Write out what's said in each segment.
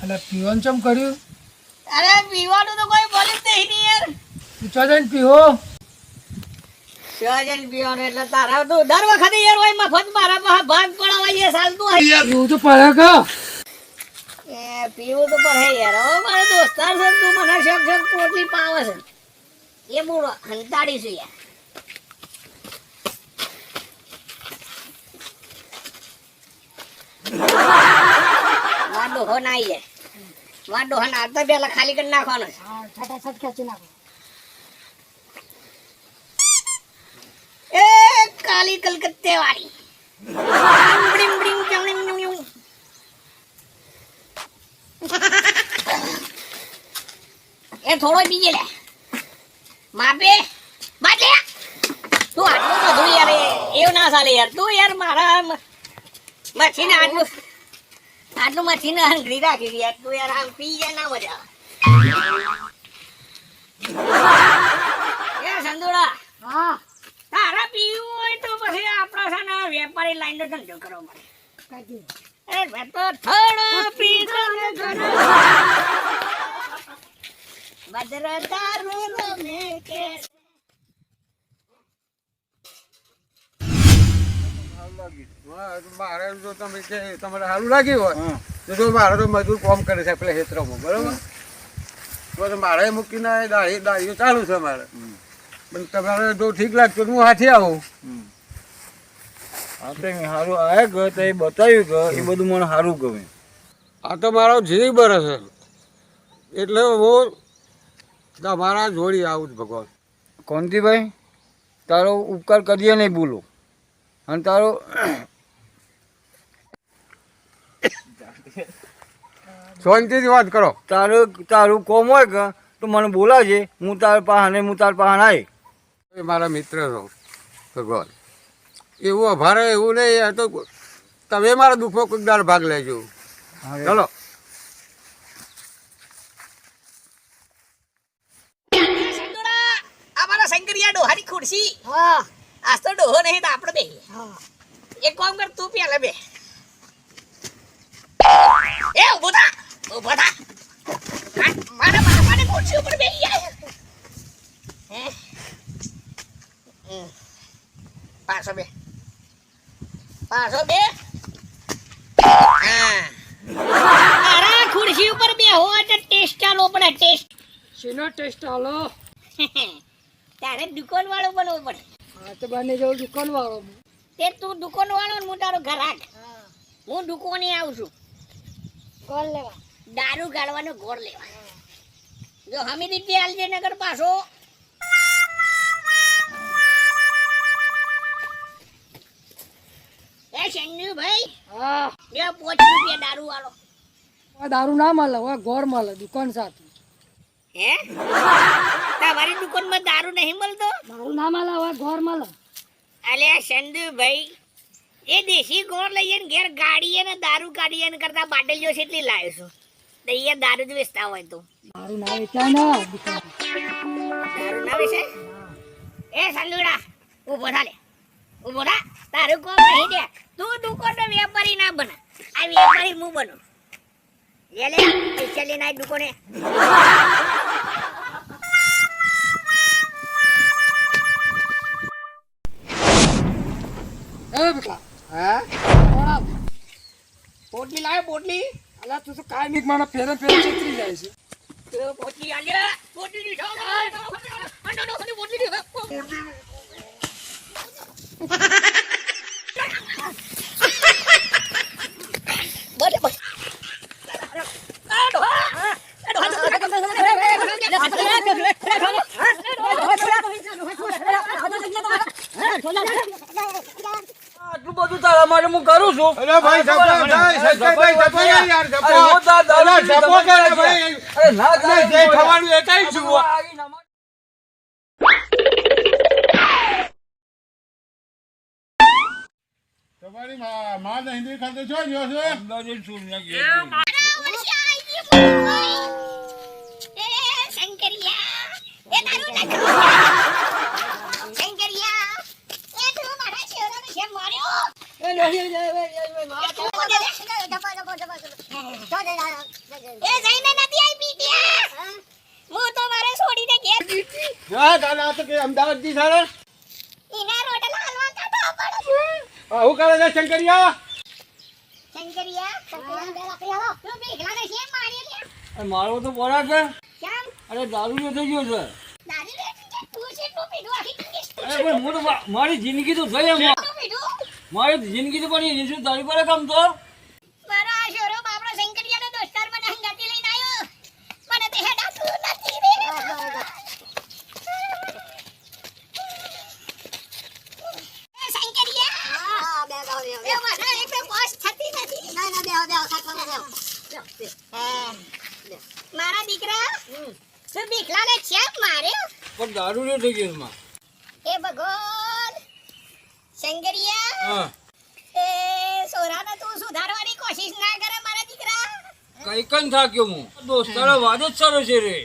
એટલે પીવાનું ચમ કર્યું? અરે પીવાનું તો કોઈ બોલ્યું જ નહીં યાર. તું ચા જઈને પીવો? શિવાજી પીવાનું એટલે તારા તો દર વખતે યાર હોય મફત મારા પાસે ભાગ પડાવવા એ ચાલતું હોય. એવું તો પડે કા? એ પીવું તો પડે યાર. હવે મારો દોસ્તાર છે તું મને શક પોટલી પાવે છે એ હું હંતાડીશું યાર. વાડો હો ના જાય. વાડો હો ના તો પેલા ખાલી કરી નાખવાનો છે. હા છટાછટ ખેંચી નાખો. એ કાલી કલકત્તે વાળી બ્રિંગ બ્રિંગ બ્રિંગ બ્રિંગ. એ થોડો બીજે લે માપે બાટલે તું આટલું બધું યાર એવું ના ચાલે યાર. તું યાર મારા મચ્છીને આટલું મચ્છીને હંગરી રાખી યાર. તું યાર આમ પી જાય ના મજા આવે. એ સંદોડા હા તારા પીવું હોય તો પછી આપણા છે ને વેપારી લાઈનનો ધંધો કરવો પડે. કાઢી એ મેં તો થોડો પીધો ને ઘણો વદર દારૂ રમે કે. મારે જો તમે કે તમારે સારું લાગ્યું હોય તો મારે તો મજૂર કામ કરે છે પેલા ક્ષેત્રમાં બરોબર. તો મારે મૂકીને દાળીઓ ચાલુ છે મારે. પણ તમારે જો ઠીક લાગતું હું હાથે આવું. આપણે સારું આવ્યા ગયો તો એ બતાવ્યું ગયો એ બધું મને સારું ગમે. આ તો મારો જીવ બરે છે એટલે હું તમારા જોડી આવું જ ભગવાન. કોંતીભાઈ તારો ઉપકાર કરીએ નહીં બોલો અને તારો શાંતિથી વાત કરો. તારું કોમ હોય કે તો મને બોલાવજે. હું તાર પાસે આવી. એ મારા મિત્ર છો ભગવાન. એવું અભારે એવું નહીં. આ તો તમે મારા દુઃખમાં કોઈક દાર ભાગ લેજો. ચલો સંદોડા અમારા શંકરિયા ડોહાની ખુરશી. હા આજ તો ડોહો નહીં તો આપણે બે. હા એક કામ કર તું પેલા બે. એ ઉભો થા. મારા બાપાની ખુરશી ઉપર બેસી જાય. હે પાછો બે. હા મારા ખુરશી ઉપર બે હો એટલે ટેસ્ટ ચાલો પડે. ટેસ્ટ શેનો ટેસ્ટ હાલો? તારે દુકાન વાળો બનવો પડે. હા તો બને જવું દુકાન વાળો. તે તું દુકાન વાળો ને હું તારો ગ્રાહક. હું દુકાને આવું છું કોલ લેવા. દારૂ ગાળવાનો ગોળ લેવા. જો હમી દીધી હાલજે નગર પાછો. એ શંકુ ભાઈ હા બે 5 રૂપિયા દારૂ વાળો. આ દારૂ ના મળે હવે ગોળ મળે દુકાન સાથે. હે તમારી દુકાનમાં દારૂ નહીં મળતો? દારૂ ના મળે હવે ઘર મળે. અલ્યા શંકુ ભાઈ એ દેશી ગોળ લઈએ ને ઘેર ગાડીએ ને દારૂ કાઢીએ ને કરતા બાટલીઓ કેટલી લાવ્યો છું. તો અહીંયા દારૂ જ વેચતા હોય તો દારૂ ના વેચાય ને દુકાન. દારૂ ના વેચે? એ સંદુડા ઉભો થા લે. ઉભો થા. તારું કોમ નહીં દે. તું દુકાનનો વેપારી ના બને. આ વેપારી હું બનું. લે પૈસા લઈને આ દુકાને. એ બેટા હા પોટલી લાવે પોટલી. અલા તું તો કાંઈ નહીં મારા ફેરે છેતરી જાય છે. પોટલી આલે. પોટલી દીધો. પોટલી દીધો. આટલું બધું તારા માટે હું કરું છું. અરે ભાઈ જપો યાર જપો. અરે ના જે થવાનું એ કઈ છું. તમારી માં હિન્દી ખાતે છો જો છે. શંકરિયા એ જઈને નથી આવી પીટિયા હું તો મારે છોડીને ઘેર હા દાદા આ તો કે અમદાવાદ જી સારા ઈના રોટલા હલવા કાઢો પડે હું કરે છે શંકરિયા શંકરિયા બે લાકડી આલો તું ભીખલાને શેમ મારી લે અને મારો તો બોલા છે કેમ અરે દારૂ જો થઈ ગયો છે દાદી લે તું છે તું પીડો આખી અરે પણ હું તો મારી જિંદગી તો થઈ એમ તું પીડો મારી જિંદગી તો પણ ઇન્સ્યુ દારૂ પર કામ તો મારો આ શોરો બાપડો શંકરિયાનો દોસ્તાર મને હંગાતી લઈને આવ્યો મને તે હેડાતું નથી રે એ શંકરિયા હા બે ગાવ એ મને એક બે પોસ થતી નથી ના ના બે ખાટલો બે મારા દીકરા તું દીકલાને ચેપ માર્યો પણ દારૂ જો થઈ ગયો માં એ ભગવાન શંકરિયા હા એ સોરાને તું સુધારવાની કોશિશ ના કરે મારા દીકરા કઈ કન થાક્યો હું દોસ્તારો વાદ જ સારો છે રે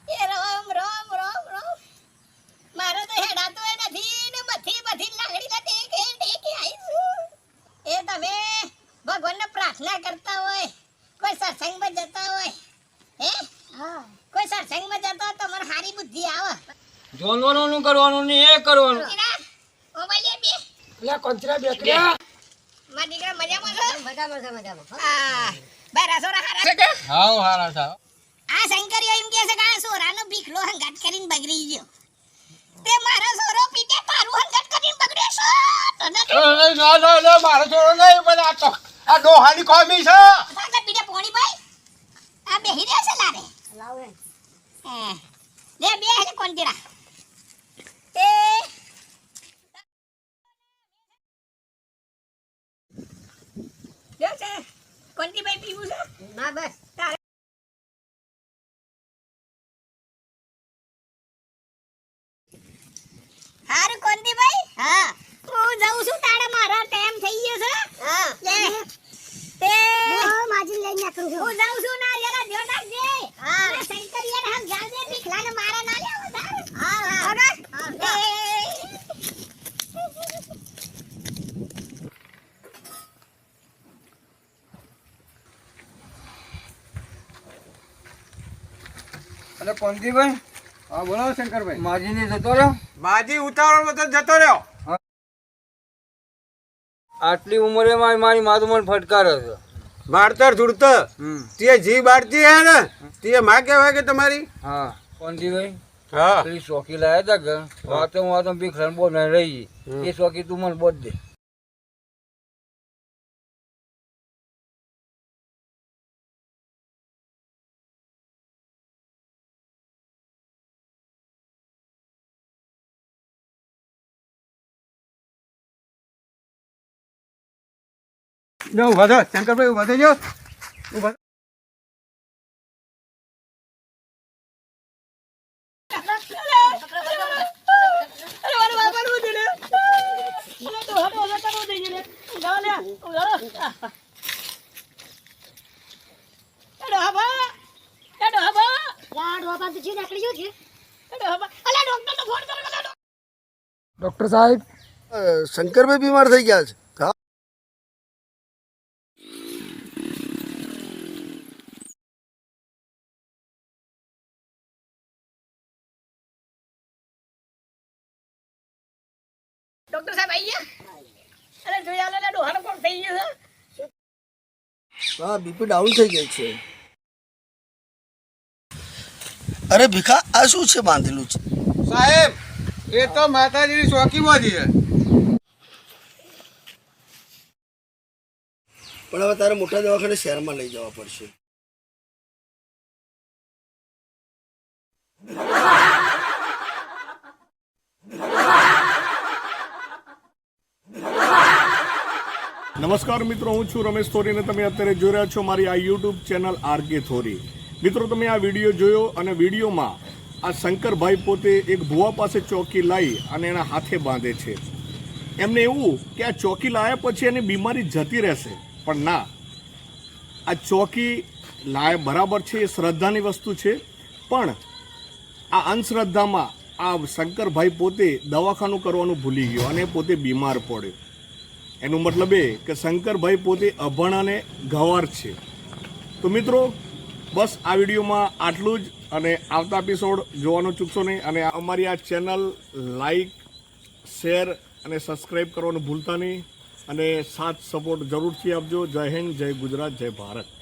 એ રામ રામ રામ રામ મારો તો હેડાતો એ નથી ને બધી લાકડી લે ટેકે આવીશું એ તમે ભગવાનને પ્રાર્થના કરતા હોય કોઈ સત્સંગમાં જતા હોય હે હા કોઈ સત્સંગમાં જતા હોય તમારે સારી બુદ્ધિ આવે જોનવાનું કરવાનું ને એ કરવાનું દીકરા મોબાઈલ બે એટલે કંચરા બેકરી મારા દીકરા મજામાં છો મજામાં હા બારા સોરા હારા હાઉ હારા સાહેબ આ શંકરિયો એમ કહે છે કે આ સોરાનો ભીખલો હંગાત કરીને બગડી ગયો તે મારો સોરો પીતે તારું હંગાત કરીને બગડ્યો છો તને ના મારો છોડો નહીં પણ આ તો આ ડોહાની કોમી છે સાગર પીતે પોણી ભાઈ આ બેહી રહ્યો છે લારે લાવે હે લે બે હે કોણ તીરા એ લે છે કોણતી ભાઈ પીવું છે ના બસ તારે હારું કોણતી ભાઈ હા હું જાઉં છું તારે મારો ટાઈમ થઈ ગયો છે હા લે તે માજી લઈને નીકળું છું હું જાઉં છું ના જરા ધ્યાન રાખજે હા શંકરિયાને હમ જાજે ભીખલાને મારા ના લે વધારે હા હા અરે કોંતીભાઈ હા બોલો શંકરભાઈ માજીને જતો રહ્યો માજી ઉતાવળમાં તો જતો રહ્યો આટલી ઉંમરે મારી મા તો મને ફટકારે છે મારતર ધૂળતર તે જી બાળતી હે ને તે માં કહેવાય કે તમારી હા કોંતીભાઈ હા પેલી ચોકી લાયા હતા કે વાતો ભીખરાને બોલ રહી એ ચોકી તું મને બોધ દે જો ઉભા થો શંકરભાઈ ઉભા થઈ જાઓ ઉભા ડોક્ટર સાહેબ શંકરભાઈ બીમાર થઈ ગયા છે હા ડોક્ટર સાહેબ આવી ગયા અરે જોઈ આલો ને ડોહાનો કોણ થઈ ગયો છે હા બીપી ડાઉન થઈ ગઈ છે અરે ભીખા આ શું છે બાંધેલું છે સાહેબ એ તો માતાજીની ચોકીમાંથી છે પણ હવે તારે મોટા દવાખાને શહેરમાં લઈ જવા પડશે નમસ્કાર મિત્રો, હું છું રમેશ થોરી અને તમે અત્યારે જોઈ રહ્યા છો મારી આ યુટ્યુબ ચેનલ આરકે થોરી. મિત્રો, તમે આ વિડીયો જોયો અને વિડીયોમાં આ શંકરભાઈ પોતે એક ભુવા પાસે ચોકી લાવી અને એના હાથે બાંધે છે. એમને એવું કે આ ચોકી લાવ્યા પછી એની બીમારી જતી રહેશે, પણ ના, આ ચોકી લાય બરાબર છે, એ શ્રદ્ધાની વસ્તુ છે, પણ આ અંધશ્રદ્ધામાં આ શંકરભાઈ પોતે દવાખાનું કરવાનું ભૂલી ગયો અને પોતે બીમાર પડ્યો. એનો મતલબ એ કે શંકરભાઈ પોતે અભણ અને ગંવાર છે. તો મિત્રો બસ આ વિડીયોમાં આટલું જ, અને આવતા એપિસોડ જોવાનું ચૂકશો નહીં, અને અમારી આ ચેનલ લાઈક, શેર અને સબસ્ક્રાઈબ કરવાનું ભૂલતા નહીં, અને સાથ સપોર્ટ જરૂરથી આપજો. જય હિન્દ, જય ગુજરાત, જય ભારત.